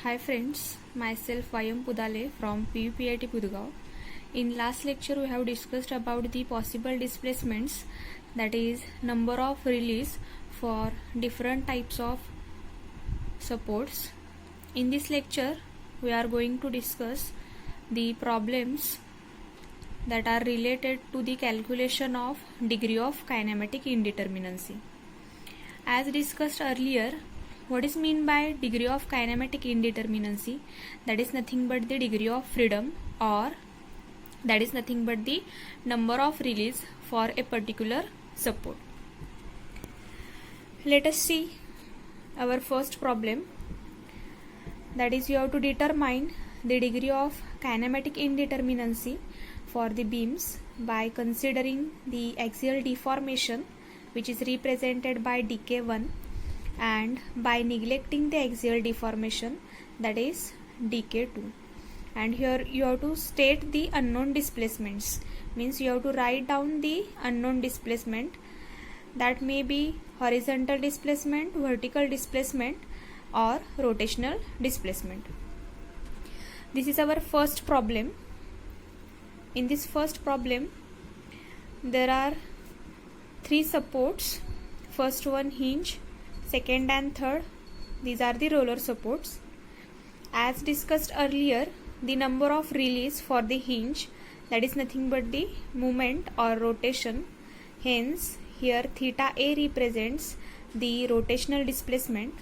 Hi friends, myself Vayam Pudale from PUPIT Pudgaon. In last lecture we have discussed about the possible displacements, that is number of release for different types of supports. In this lecture we are going to discuss the problems that are related to the calculation of degree of kinematic indeterminacy. As discussed earlier, what is meant by degree of kinematic indeterminacy? That is nothing but the degree of freedom, or that is nothing but the number of release for a particular support. Let us see our first problem. That is, you have to determine the degree of kinematic indeterminacy for the beams by considering the axial deformation, which is represented by dk1, and by neglecting the axial deformation, that is dk2. And here you have to state the unknown displacements, means you have to write down the unknown displacement, that may be horizontal displacement, vertical displacement, or rotational displacement. This is our first problem. In this first problem there are three supports. First one hinge, second and third, these are the roller supports. As discussed earlier, the number of release for the hinge, that is nothing but the movement or rotation. Hence here theta a represents the rotational displacement.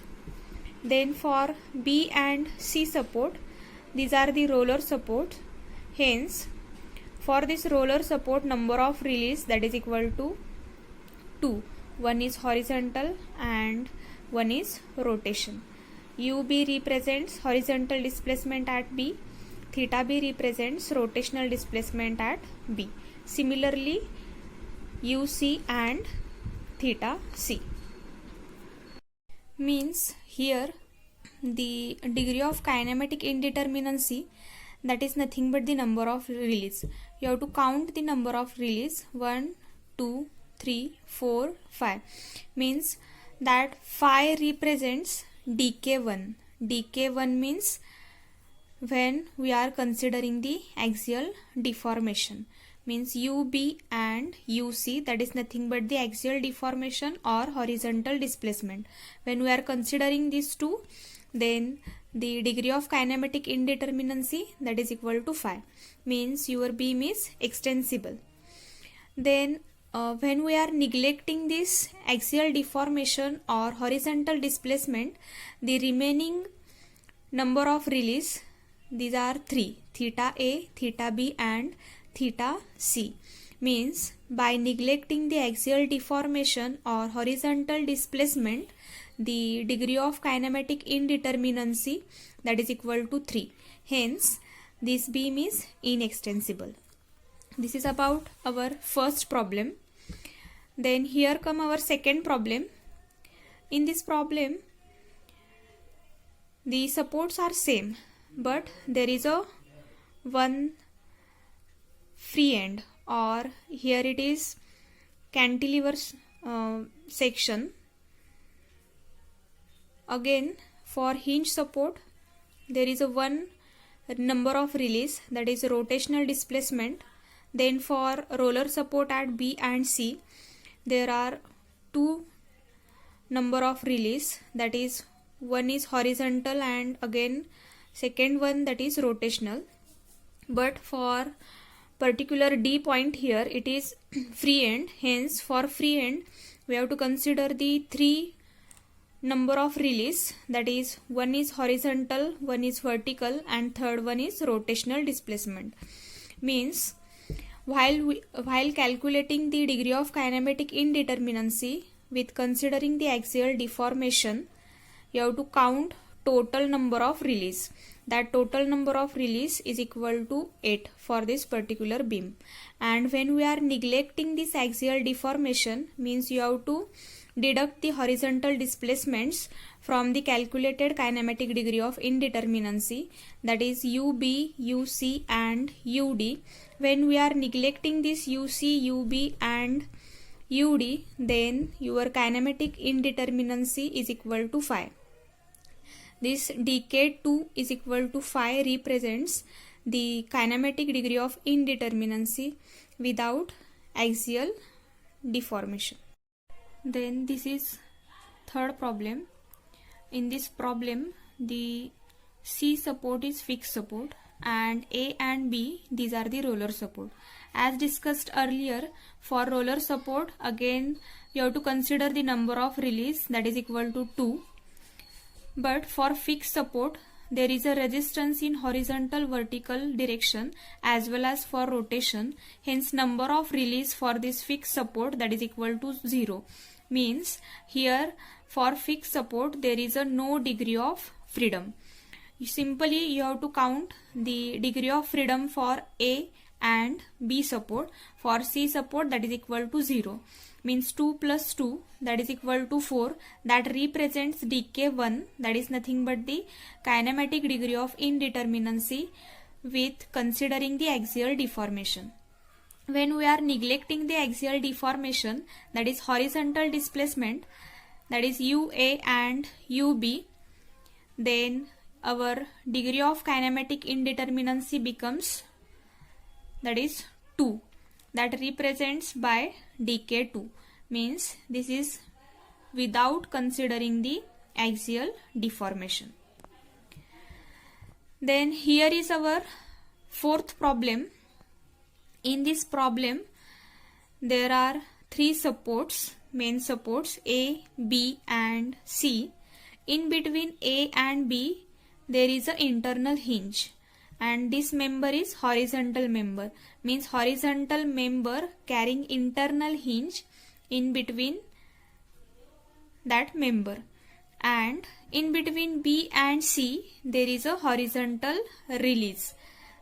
Then for B and C support, these are the roller support. Hence for this roller support, number of release, that is equal to 2. One is horizontal and one is rotation. UB represents horizontal displacement at B, theta B represents rotational displacement at B. Similarly, UC and theta C. Means here the degree of kinematic indeterminacy, that is nothing but the number of release. You have to count the number of release: 1, 2, 3, 4, 5. Means that 5 represents dk1. dk1 means when we are considering the axial deformation, means UB and UC, that is nothing but the axial deformation or horizontal displacement. When we are considering these two, then the degree of kinematic indeterminacy, that is equal to 5, means your beam is extensible. Then when we are neglecting this axial deformation or horizontal displacement, the remaining number of release, these are 3: theta A, theta B and theta C. Means by neglecting the axial deformation or horizontal displacement, the degree of kinematic indeterminacy, that is equal to 3. Hence this beam is inextensible. This is about our first problem. Then here come our second problem. In this problem the supports are same, but there is a one free end, or here it is cantilever section. Again for hinge support there is a one number of release, that is rotational displacement. Then for roller support at B and C, there are 2 number of release, that is one is horizontal and again second one, that is rotational. But for particular D point here it is free end. Hence for free end we have to consider the 3 number of release, that is one is horizontal, one is vertical and third one is rotational displacement. Means while calculating the degree of kinematic indeterminacy with considering the axial deformation, you have to count total number of release. That total number of release is equal to 8 for this particular beam. And when we are neglecting this axial deformation, means you have to deduct the horizontal displacements from the calculated kinematic degree of indeterminacy, that is UB, UC and UD. When we are neglecting this UC, UB and UD, then your kinematic indeterminacy is equal to 5. this dk2 is equal to phi represents the kinematic degree of indeterminacy without axial deformation. Then this is third problem. In this problem, the C support is fixed support and A and B, these are the roller support. As discussed earlier, for roller support, again you have to consider the number of release, that is equal to 2. But for fixed support, there is a resistance in horizontal vertical direction as well as for rotation. Hence number of release for this fixed support, that is equal to 0. Means here for fixed support there is a no degree of freedom. Simply you have to count the degree of freedom for A and B support. For C support, that is equal to 0. Means 2 plus 2, that is equal to 4. That represents dk1, that is nothing but the kinematic degree of indeterminacy with considering the axial deformation. When we are neglecting the axial deformation, that is horizontal displacement, that is UA and UB, then our degree of kinematic indeterminacy becomes, that is 2. That represents by dk2. Means this is without considering the axial deformation. Then here is our fourth problem. In this problem, there are 3 supports, main supports A, B and C. In between A and B, there is an internal hinge and this member is horizontal member. Means horizontal member carrying internal hinge in between that member. And in between B and C, there is a horizontal release.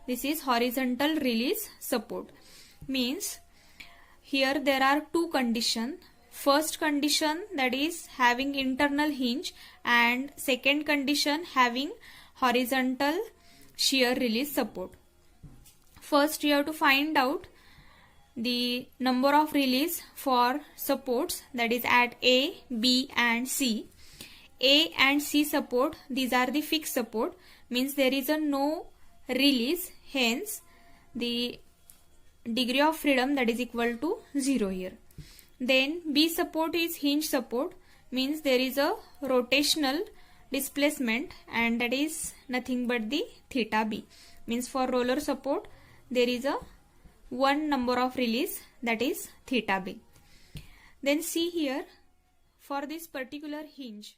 This is horizontal release support. Means here there are 2 conditions. First condition, that is having internal hinge, and second condition having horizontal shear release support. First you have to find out the number of release for supports, that is at A, B and C. A and C support, these are the fixed support, means there is a no release, hence the degree of freedom, that is equal to 0 here. Then B support is hinge support, means there is a rotational displacement and that is nothing but the theta B. Means for roller support there is a one number of release, that is theta B. Then see here, for this particular hinge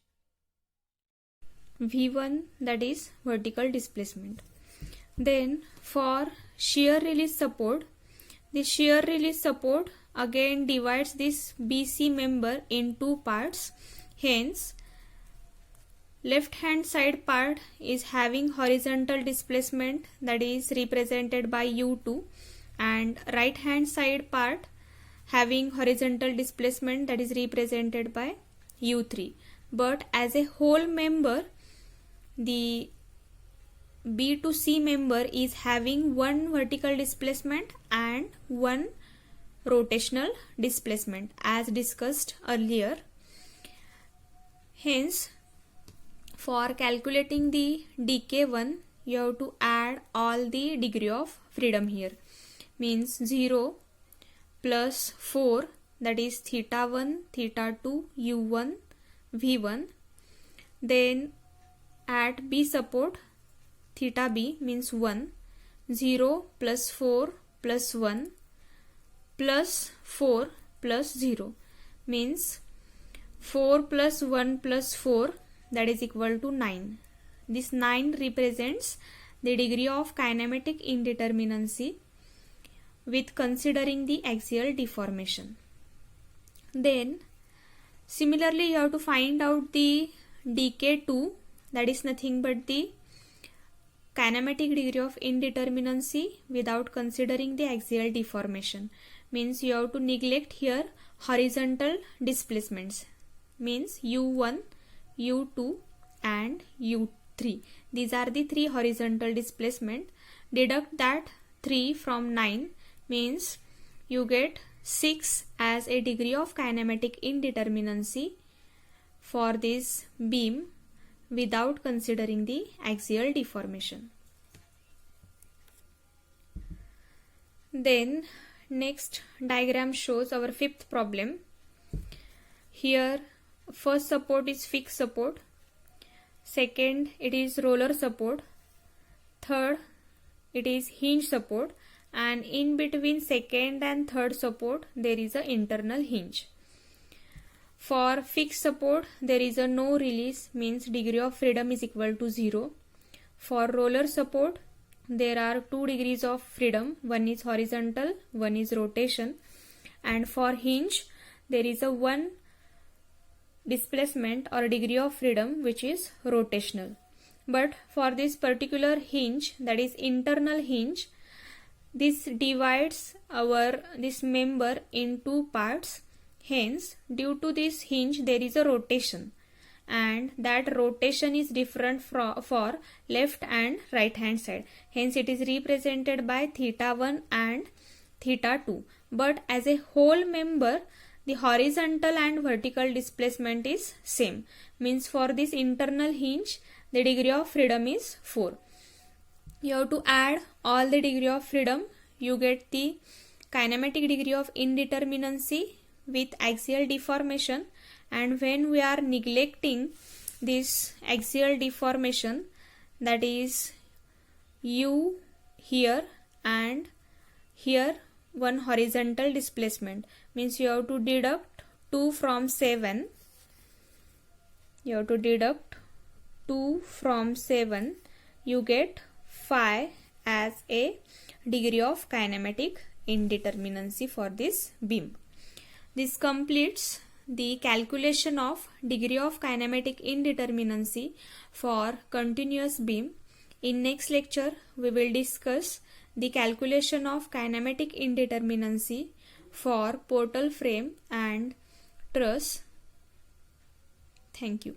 V1, that is vertical displacement. Then for shear release support, the shear release support again divides this BC member in 2 parts. Hence left hand side part is having horizontal displacement, that is represented by U2, and right hand side part having horizontal displacement, that is represented by U3. But as a whole member, the B to C member is having one vertical displacement and one rotational displacement as discussed earlier. Hence for calculating the dk1, you have to add all the degree of freedom here. Means 0 plus 4, that is theta 1, theta 2, u1, v1. Then at B support, theta B means 1, 0 plus 4 plus 1 plus 4 plus 0, means 4 plus 1 plus 4, that is equal to 9. This 9 represents the degree of kinematic indeterminacy with considering the axial deformation. Then similarly you have to find out the dk2, that is nothing but the kinematic degree of indeterminacy without considering the axial deformation. Means you have to neglect here horizontal displacements, means u1, u2 and u3. These are the 3 horizontal displacement. Deduct that 3 from 9, means you get 6 as a degree of kinematic indeterminacy for this beam without considering the axial deformation. Then next diagram shows our fifth problem. Here first support is fixed support, second it is roller support, third it is hinge support, and in between second and third support there is an internal hinge. For fixed support there is a no release, means degree of freedom is equal to 0. For roller support there are 2 degrees of freedom, one is horizontal, one is rotation, and for hinge there is a 1 displacement or degree of freedom which is rotational. But for this particular hinge, that is internal hinge, this divides this member in 2 parts. Hence due to this hinge there is a rotation, and that rotation is different for left and right hand side. Hence it is represented by theta 1 and theta 2. But as a whole member, the horizontal and vertical displacement is same. Means for this internal hinge the degree of freedom is 4. You have to add all the degree of freedom. You get the kinematic degree of indeterminacy with axial deformation, and when we are neglecting this axial deformation, that is u here and here one horizontal displacement, means you have to deduct 2 from 7. You have to deduct 2 from 7. You get 5 as a degree of kinematic indeterminacy for this beam. This completes the calculation of degree of kinematic indeterminacy for continuous beam. In next lecture we will discuss the calculation of kinematic indeterminacy for portal frame and truss. Thank you.